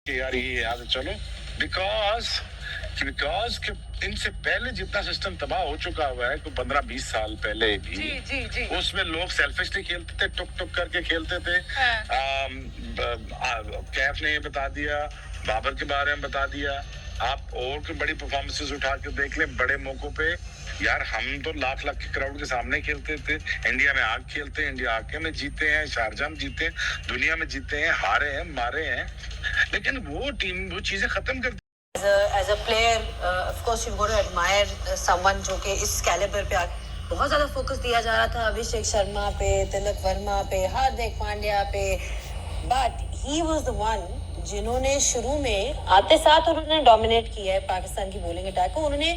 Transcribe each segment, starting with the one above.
कि यार ये याद चलो बिकॉज बिकॉज इनसे पहले जितना सिस्टम तबाह हो चुका हुआ है, कोई 15-20 साल पहले भी जी जी जी उसमें लोग सेल्फिशली खेलते थे, टुक टुक करके खेलते थे। कैफ ने ये बता दिया, बाबर के बारे में बता दिया, आप और कोई बड़ी परफॉर्मेंसेस उठा के देख लें बड़े मौकों पे। यार हम तो लाख लाख के क्राउड के सामने खेलते थे, इंडिया में आग खेलते हैं, इंडिया आके में जीते हैं, शारजाह में जीते हैं, दुनिया में जीते हैं, हारे हैं, मारे हैं, लेकिन वो टीम वो चीजें खत्म कर As a player, of course you've got to admire someone जो कि इस कैलिबर पे बहुत ज़्यादा फोकस दिया जा रहा था अभिषेक शर्मा पे, तिलक वर्मा पे, हार्दिक पांड्या पे, but he was the one जिन्होंने शुरू में आते साथ उन्होंने डोमिनेट किया है पाकिस्तान की बॉलिंग अटैक को। उन्होंने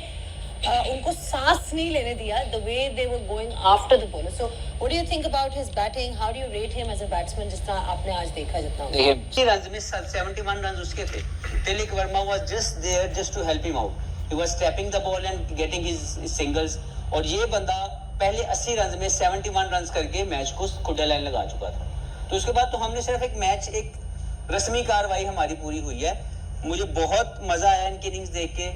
उनको सांस नहीं लेने दिया, the way they were going after the bowler. So what do you think about his batting? How do you rate him as a batsman जिस तरह आपने आज देखा जितना? देखिए रन में 71 रन उसके थे। Tilak Varma was just there just to help him out. He was tapping the ball and getting his singles. और ये बंदा पहले 80 रन में 71 रन करके मैच को खुदा लाइन लगा चुका था। तो उसके बाद तो हमने सिर्फ एक मैच, एक रस्मी कार्रवाई हमारी पूरी हुई है। मुझे बहुत मजा आया इनकी इनिंग्स देख के,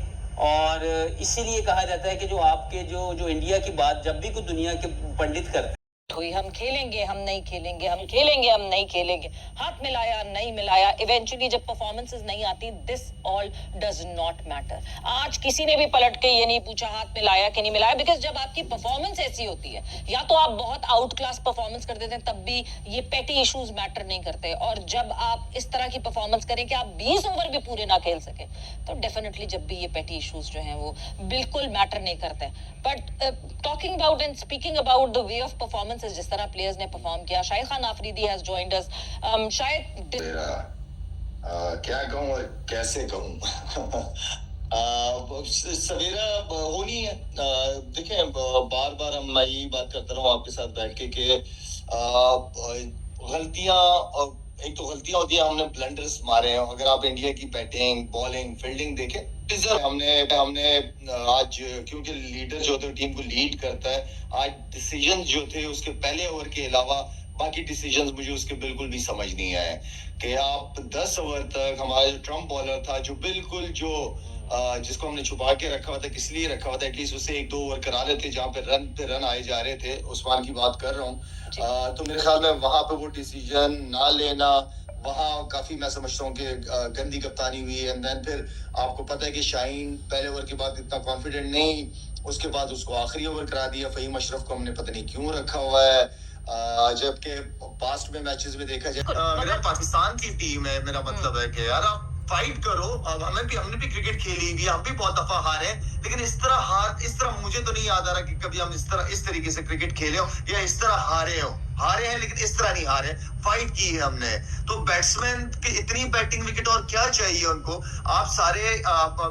और इसीलिए कहा जाता है कि जो आपके जो इंडिया की बात जब भी कोई दुनिया के पंडित करते हुई, हम खेलेंगे, हम नहीं खेलेंगे, हम खेलेंगे, हम नहीं खेलेंगे, हाथ मिलाया नहीं मिलाया, इवेंचुअली जब परफॉर्मेंसेस नहीं आती, this all does not matter. आज किसी ने भी पलट के ये नहीं पूछा हाथ मिलाया कि नहीं मिलाया, बिकॉज जब आपकी परफॉर्मेंस ऐसी होती है, या तो आप बहुत आउट क्लास परफॉर्मेंस कर देते हैं, तब भी ये पेटी इश्यूज मैटर नहीं करते, और जब आप इस तरह की परफॉर्मेंस करें कि आप 20 ओवर भी पूरे ना खेल सके, तो डेफिनेटली जब भी ये पेटी इश्यूज जो हैं वो बिल्कुल मैटर नहीं करते। But talking about and speaking about the way of performance, जिस तरह प्लेयर्स ने परफॉर्म किया, Shahid Khan Afridi has joined us. शायद क्या कहूं और कैसे कहूं सवेरा होनी है। देखें, बार बार हम मैं यही बात करता रहा हूं आपके साथ बैठ के कि गलतियां, एक तो गलतियां होती है, हमने ब्लंडर्स मारे हैं। अगर आप इंडिया की बैटिंग, बॉलिंग, फील्डिंग देखें, हमने आज, क्योंकि लीडर जो थे टीम को लीड करता है, आज डिसीजन जो थे उसके पहले ओवर के अलावा बाकी डिसीजंस मुझे उसके बिल्कुल भी समझ नहीं आए। कि आप 10 ओवर तक हमारा जो ट्रम्प बॉलर था, जो बिल्कुल जिसको हमने छुपा के रखा हुआ था, किस लिए रखा हुआ था, एटलीस्ट उसे 1-2 ओवर करा लेते जहाँ पे रन आए जा रहे थे। उस्मान की बात कर रहा हूँ। तो मेरे ख्याल में वहां पे वो डिसीजन ना लेना, वहाँ काफी मैं समझता हूँ कि गंदी कप्तानी हुई। एंड देन फिर आपको पता है कि शाहीन पहले ओवर के बाद इतना कॉन्फिडेंट नहीं, उसके बाद उसको आखिरी ओवर करा दिया। फहीम अशरफ को हमने पता नहीं क्यों रखा हुआ है, जबकि पास्ट में मैचेस में देखा जाए मेरा पाकिस्तान की टीम है। मेरा मतलब है कि यार आप फाइट करो। अब हमने भी क्रिकेट खेली हुई, हम भी बहुत दफा हारे, लेकिन इस तरह मुझे तो नहीं याद आ रहा कि कभी हम इस तरीके से क्रिकेट खेले हो या इस तरह हारे हैं, लेकिन इस तरह नहीं हारे, फाइट की है हमने। तो बैट्समैन की इतनी बैटिंग विकेट और क्या चाहिए उनको? आप सारे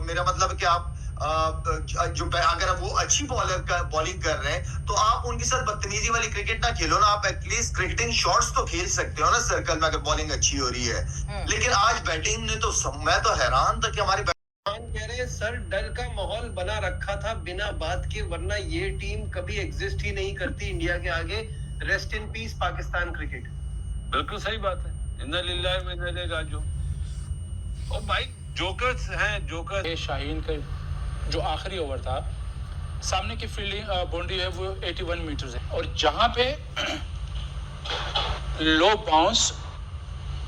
मेरा मतलब है कि आप अगर वो अच्छी बॉलिंग कर रहे हैं तो आप उनके साथ बदतमीजी वाली क्रिकेट ना खेलो ना। आप एटलीस्ट क्रिकेटिंग शॉट्स तो खेल सकते हो ना सर्कल में, अगर बॉलिंग अच्छी हो रही है। लेकिन आज बैटिंग ने तो मैं तो हैरान था कि हमारी कह रहे सर डर का माहौल बना रखा था बिना बात के, वरना ये टीम कभी एग्जिस्ट ही नहीं करती इंडिया के आगे। Rest in peace Pakistan cricket. बिल्कुल सही बात है। इन्ना लिल्लाहि व इन्ना इलैहि राजिऊन। और भाई जोकर्स हैं, जोकर। शाहीन का जो आखिरी ओवर था, सामने की फील्डिंग बाउंड्री है वो 81 मीटर्स है, और जहां पे लो बाउंस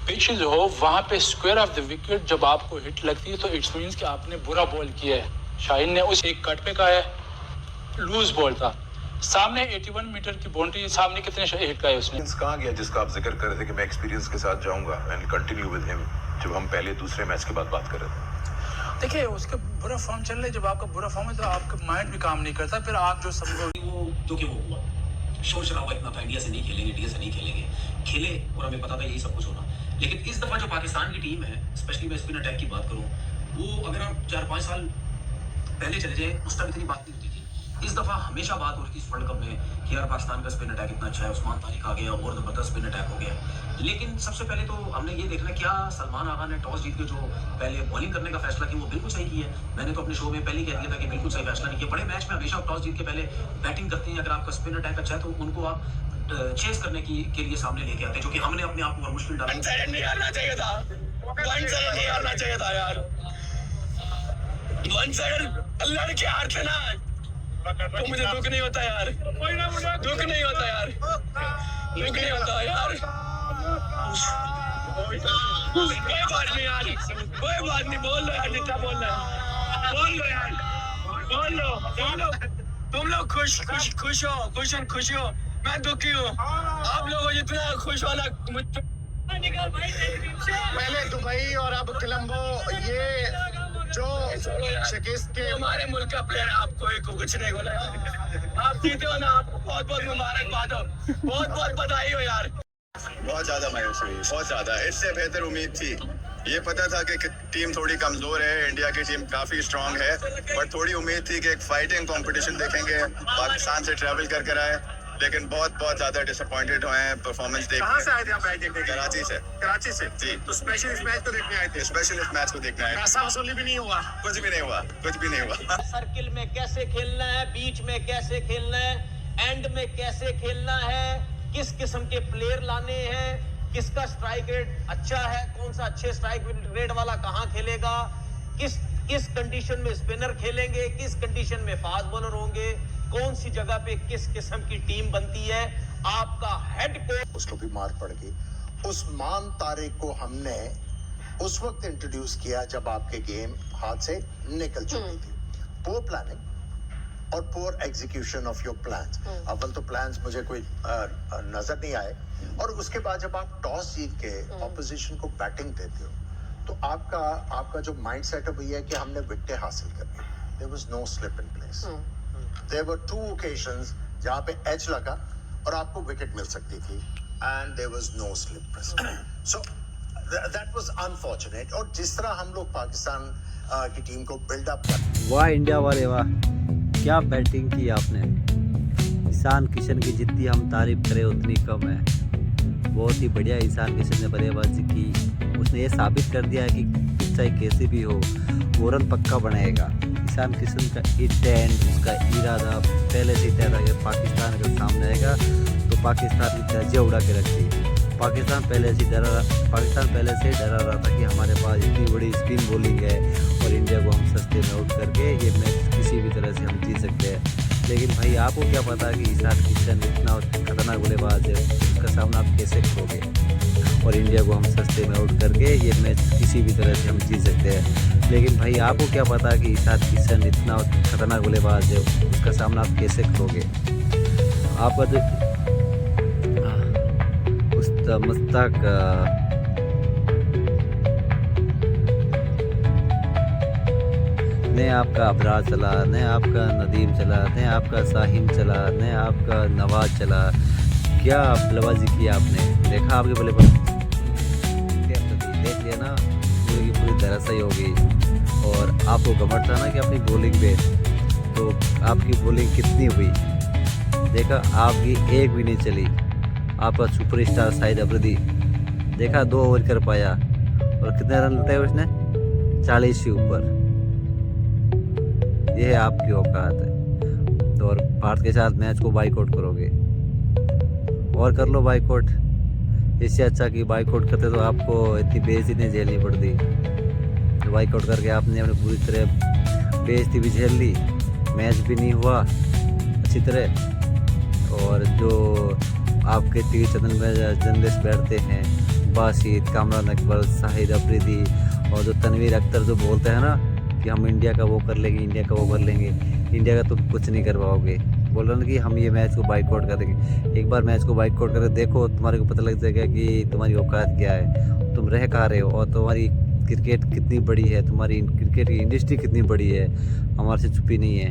पिचेस हो वहां पे स्क्वायर ऑफ द विकेट जब आपको हिट लगती है तो इट्स मींस कि आपने बुरा बॉल किया है। शाहीन ने उस एक कट पे का है, लूज बॉल था, सामने 81 मीटर की बाउंड्री, सामने कितने हिट का है उसने। कहाँ गया जिसका आप जिक्र कर रहे थे कि मैं एक्सपीरियंस के साथ जाऊंगा एंड कंटिन्यू विद हिम, जब हम पहले दूसरे मैच के बाद बात कर रहे थे। देखिए उसके बुरा फॉर्म चल रहा है, जब आपका बुरा फॉर्म है तो आपका माइंड भी काम नहीं करता, फिर आप जो समझो वो जो कि वो हुआ शोर शराबा इतना था, इंडिया से नहीं खेलेंगे, खेले और हमें पता था यही सब कुछ होना। लेकिन इस दफा जो पाकिस्तान की टीम है, स्पेशली मैं स्पिन अटैक की बात करूं, वो अगर आप 4-5 साल पहले चले जाए उस टाइम इतनी बात नहीं होती थी। इस दफा हमेशा बात हो रही थी इस वर्ल्ड कप में कि यार पाकिस्तान का स्पिन अटैक इतना अच्छा है, उस्मान तारिक आ गया और जबरदस्त स्पिन अटैक हो गया। लेकिन सबसे पहले तो हमने ये देखना, क्या सलमान आगा ने टॉस जीत के जो पहले बॉलिंग करने का फैसला किया वो बिल्कुल सही किया है। मैंने तो अपने शो में पहले ही कह दिया था कि बिल्कुल सही फैसला नहीं किया। बड़े मैच में हमेशा टॉस जीत के पहले बैटिंग करते हैं, अगर आपका स्पिन अटैक अच्छा है तो उनको आप चेस करने के लिए सामने लेके आते हैं, जो कि हमने अपने आप को मुश्किल डाला। चाहिए था यार। वंस अगर लड़के हारते ना तो मुझे दुख नहीं होता यार, दुख नहीं होता यार, दुख नहीं होता यार। कोई बात नहीं यार, कोई बात नहीं, बोल लो यार जितना बोलना है, बोल लो यार, बोल लो। तुम लोग खुश हो, मैं दुखी हूँ। आप लोगों जितना खुश होना मुझे पहले दुबई और अब कोलंबो, ये जो शिकस्त के हमारे मुल्क का प्लेयर, आपको कुछ नहीं बोला यार। आप जीते हो ना, आपको बहुत बहुत मुबारकबाद हो, बहुत बहुत बधाई हो यार। बहुत ज्यादा मायूस हुई, बहुत ज्यादा। इससे बेहतर उम्मीद थी। ये पता था कि टीम थोड़ी कमजोर है, इंडिया की टीम काफी स्ट्रांग है, पर थोड़ी उम्मीद थी कि एक फाइटिंग कंपटीशन देखेंगे, पाकिस्तान से ट्रैवल कर कर आए, लेकिन बहुत ज्यादा डिसअपॉइंटेड हुए हैं परफॉर्मेंस देख। कहाँ से आए थे आप मैच देखने? कराची से। कराची से जी। तो स्पेशल इस मैच को देखने आए थे? स्पेशल इस मैच को देखने आए। पैसा वसूली भी नहीं हुआ? कुछ भी नहीं हुआ, कुछ भी नहीं हुआ। सर्किल में कैसे खेलना है, बीच में कैसे खेलना है, एंड में कैसे खेलना है, किस किस्म के प्लेयर लाने हैं, किसका स्ट्राइक रेट अच्छा है, कौन सा अच्छे स्ट्राइक रेट वाला कहां खेलेगा, किस कंडीशन में स्पिनर खेलेंगे, किस कंडीशन में फास्ट बॉलर होंगे, कौन सी जगह पे किस किस्म की टीम बनती है। आपका हेड कोच उसको भी मार पड़ गई। उस्मान तारिक को हमने उस वक्त इंट्रोड्यूस किया जब आपके गेम हाथ से निकल चुकी थी। पोर प्लानिंग और पोर एग्जीक्यूशन ऑफ योर प्लान्स। अव्वल तो प्लान्स मुझे कोई नजर नहीं आए, और उसके बाद जब आप टॉस जीत के ऑपोजिशन को बैटिंग देते हो तो आपका जो माइंड सेटअप है कि हमने विकेटें हासिल करनी। There was no slip in place. There were 2 occasions जहां पे एज लगा और आपको विकेट मिल सकती थी, and there was no slip present. So that was unfortunate. और जिस तरह हम लोग पाकिस्तान की टीम को बिल्डअप कर, वाह इंडिया वाले वाह, क्या बैटिंग की आपने। ईशान किशन की जितनी हम तारीफ करें उतनी कम है। बहुत ही बढ़िया ईशान किशन ने बल्लेबाजी की। उसने ये साबित कर दिया है कि चाहे कैसे भी हो वो रन पक्का बनाएगा। ईशान किशन का इंटेंट, उसका इरादा पहले से तय था कि पाकिस्तान अगर सामने आएगा तो पाकिस्तान की धज्जियां उड़ा के रखती। पाकिस्तान पहले से डरा रहा था कि हमारे पास इतनी बड़ी स्पिन बॉलिंग है और इंडिया को हम सस्ते में आउट करके ये मैच किसी भी तरह से हम जीत सकते हैं। लेकिन भाई आपको क्या पता कि ईशान किशन इतना खतरनाक बल्लेबाज है, उसका सामना आप कैसे करोगे। और इंडिया को हम सस्ते में आउट करके ये मैच किसी भी तरह से हम जीत सकते हैं। लेकिन भाई आपको क्या पता कि ईशान किशन इतना खतरनाक बल्लेबाज है, उसका सामना आप कैसे करोगे। आपका जो मुस्तक न आपका अबरार चला, न आपका नदीम चला, न आपका साहिम चला, न आपका नवाज चला। क्या बल्लेबाजी की आपने, देखा आपके बल्लेबाजी देख लिया ना, पूरी की पूरी तरह सही होगी। और आपको घमंड था ना कि अपनी बॉलिंग पे, तो आपकी बॉलिंग कितनी हुई देखा, आपकी एक भी नहीं चली। आपका सुपरस्टार शाहिद अफरीदी देखा 2 ओवर कर पाया और कितने रन लगाए उसने, 40 से ऊपर। यह है आपकी औकात है। तो और भारत के साथ मैच को बाइकआउट करोगे और कर लो बाइकआउट। इससे अच्छा कि बाइकआउट करते तो आपको इतनी बेइज्जती नहीं झेलनी पड़ती। तो बाइकआउट करके आपने अपनी पूरी तरह बेइज्जती भी झेल ली, मैच भी नहीं हुआ अच्छी तरह। और जो आपके टीवी चैनल में जर्नलिस्ट बैठते हैं, बासित, कामरान अकबर, शाहिद अफरीदी और जो तनवीर अख्तर जो बोलते हैं ना कि हम इंडिया का वो कर लेंगे, इंडिया का वो कर लेंगे, इंडिया का तुम कुछ नहीं कर पाओगे। बोल रहे हैं कि हम ये मैच को बाइकआउट कर देंगे। एक बार मैच को बाइकआउट करके देखो, तुम्हारे को पता लग जाएगा कि तुम्हारी औकात क्या है, तुम रह कहाँ रहे हो और तुम्हारी क्रिकेट कितनी बड़ी है, तुम्हारी क्रिकेट की इंडस्ट्री कितनी बड़ी है, हमारे से छुपी नहीं है।